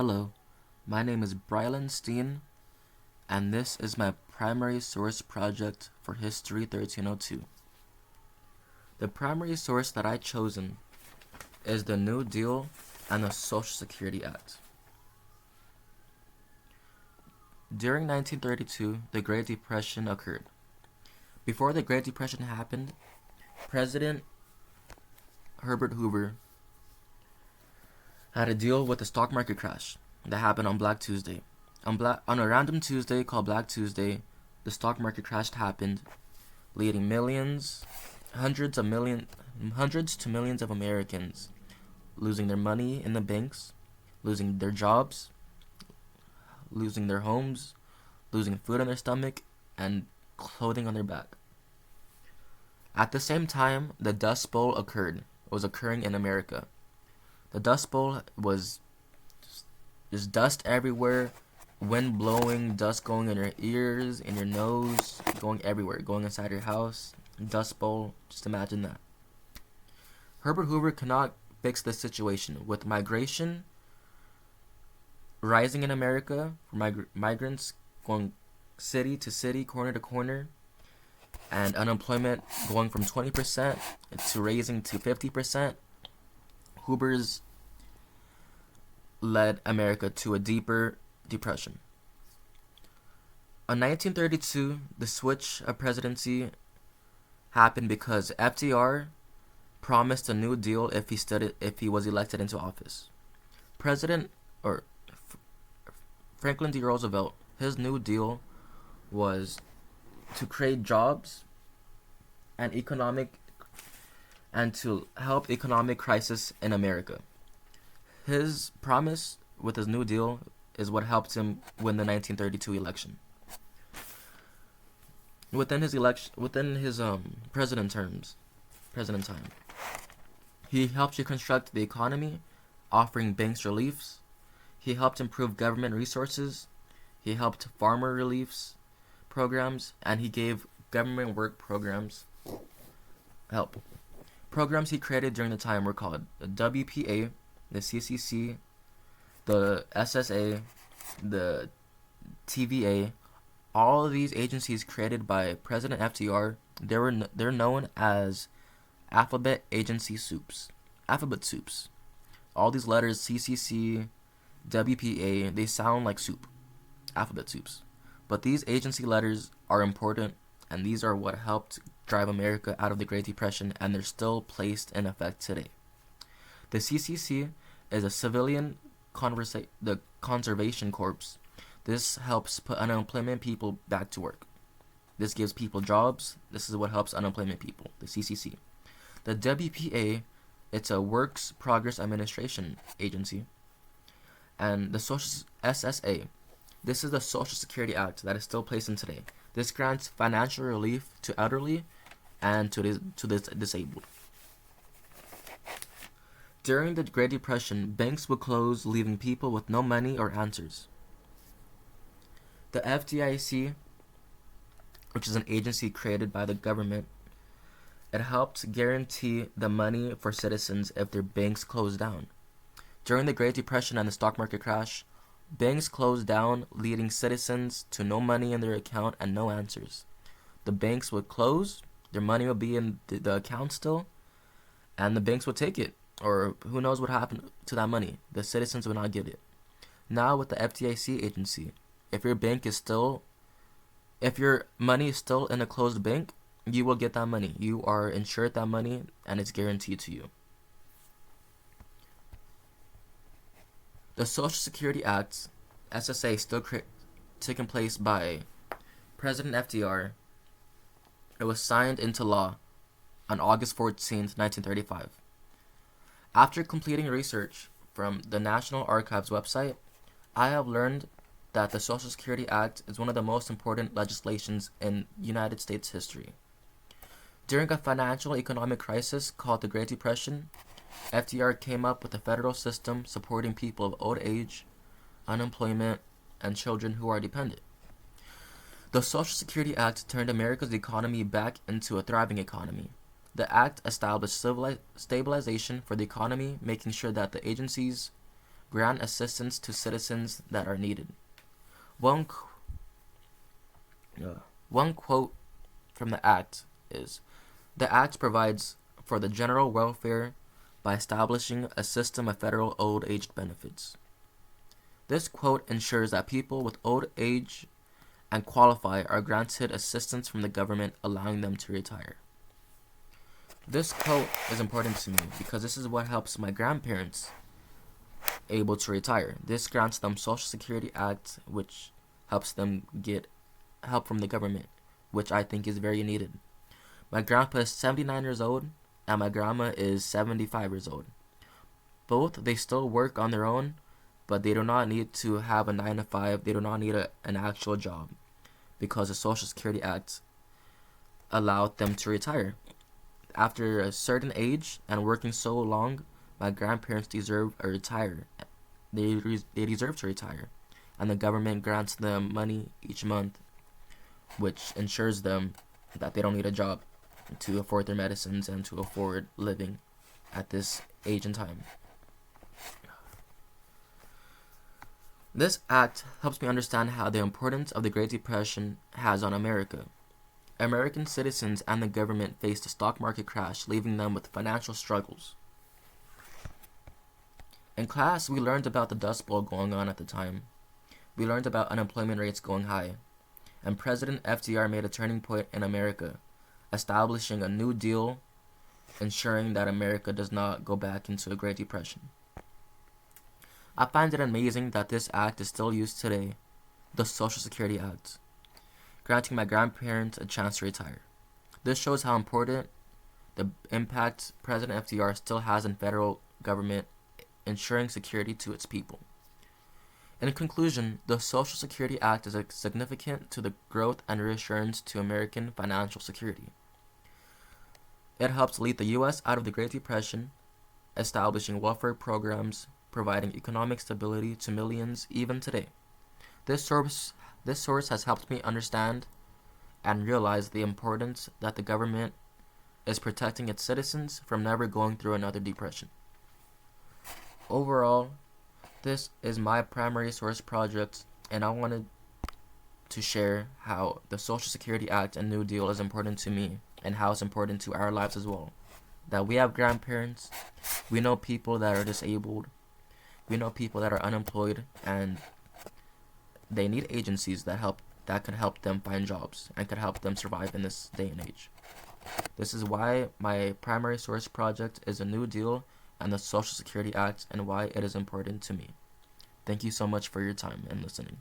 Hello, my name is Bryland Stene, and this is my primary source project for History 1302. The primary source that I've chosen is the New Deal and the Social Security Act. During 1932, the Great Depression occurred. Before the Great Depression happened, President Herbert Hoover had to deal with the stock market crash that happened on Black Tuesday. On a random Tuesday called Black Tuesday, the stock market crash happened, leading hundreds to millions of Americans losing their money in the banks, losing their jobs, losing their homes, losing food in their stomach, and clothing on their back. At the same time, the Dust Bowl was occurring in America. The Dust Bowl was just dust everywhere, wind blowing, dust going in your ears, in your nose, going everywhere, going inside your house. Dust Bowl, just imagine that. Herbert Hoover cannot fix this situation with migration rising in America, migrants going city to city, corner to corner, and unemployment going from 20% to raising to 50%. Hoover's led America to a deeper depression. In 1932, the switch of presidency happened because FDR promised a New Deal if he was elected into office. Franklin D. Roosevelt, his New Deal was to create jobs and to help economic crisis in America. His promise with his New Deal is what helped him win the 1932 election. Within his president time, he helped reconstruct the economy, offering banks reliefs. He helped improve government resources. He helped farmer reliefs programs, and he gave government work programs help. Programs he created during the time were called the WPA, the CCC, the SSA, the TVA. All of these agencies created by President FDR, they're known as alphabet soups. All these letters, CCC, WPA, they sound like soup, alphabet soups. But these agency letters are important, and these are what helped drive America out of the Great Depression, and they're still placed in effect today. The CCC is a civilian conservation corps. This helps put unemployment people back to work. This gives people jobs. This is what helps unemployment people, the CCC. The WPA, it's a Works Progress Administration agency. And the Social SSA, this is the Social Security Act that is still placed in today. This grants financial relief to elderly and to the disabled. During the Great Depression, banks would close, leaving people with no money or answers. The FDIC, which is an agency created by the government, it helped guarantee the money for citizens if their banks closed down. During the Great Depression and the stock market crash, banks closed down, leading citizens to no money in their account and no answers. The banks would close, their money would be in the account still, and the banks would take it. Or who knows what happened to that money. The citizens would not get it. Now with the FDIC agency, if your money is still in a closed bank, you will get that money. You are insured that money, and it's guaranteed to you. The Social Security Act, SSA, still taken place by President FDR. It was signed into law on August 14th, 1935. After completing research from the National Archives website, I have learned that the Social Security Act is one of the most important legislations in United States history. During a financial economic crisis called the Great Depression, FDR came up with a federal system supporting people of old age, unemployment, and children who are dependent. The Social Security Act turned America's economy back into a thriving economy. The act established stabilization for the economy, making sure that the agencies grant assistance to citizens that are needed. One, one quote from the Act is, "The Act provides for the general welfare by establishing a system of federal old age benefits." This quote ensures that people with old age and qualify are granted assistance from the government, allowing them to retire. This quote is important to me because this is what helps my grandparents able to retire. This grants them Social Security Act, which helps them get help from the government, which I think is very needed. My grandpa is 79 years old and my grandma is 75 years old. Both, they still work on their own, but they do not need to have a 9 to 5. They do not need an actual job because the Social Security Act allowed them to retire. After a certain age and working so long, my grandparents deserve a retire. They deserve to retire, and the government grants them money each month, which ensures them that they don't need a job to afford their medicines and to afford living at this age and time. This act helps me understand how the importance of the Great Depression has on America. American citizens and the government faced a stock market crash, leaving them with financial struggles. In class, we learned about the Dust Bowl going on at the time. We learned about unemployment rates going high. And President FDR made a turning point in America, establishing a New Deal, ensuring that America does not go back into a Great Depression. I find it amazing that this act is still used today, the Social Security Act, granting my grandparents a chance to retire. This shows how important the impact President FDR still has in federal government, ensuring security to its people. In conclusion, the Social Security Act is significant to the growth and reassurance to American financial security. It helps lead the U.S. out of the Great Depression, establishing welfare programs, providing economic stability to millions even today. This source has helped me understand and realize the importance that the government is protecting its citizens from never going through another depression. Overall, this is my primary source project, and I wanted to share how the Social Security Act and New Deal is important to me and how it's important to our lives as well. That we have grandparents, we know people that are disabled, we know people that are unemployed, and they need agencies that can help them find jobs and can help them survive in this day and age. This is why my primary source project is a New Deal and the Social Security Act, and why it is important to me. Thank you so much for your time and listening.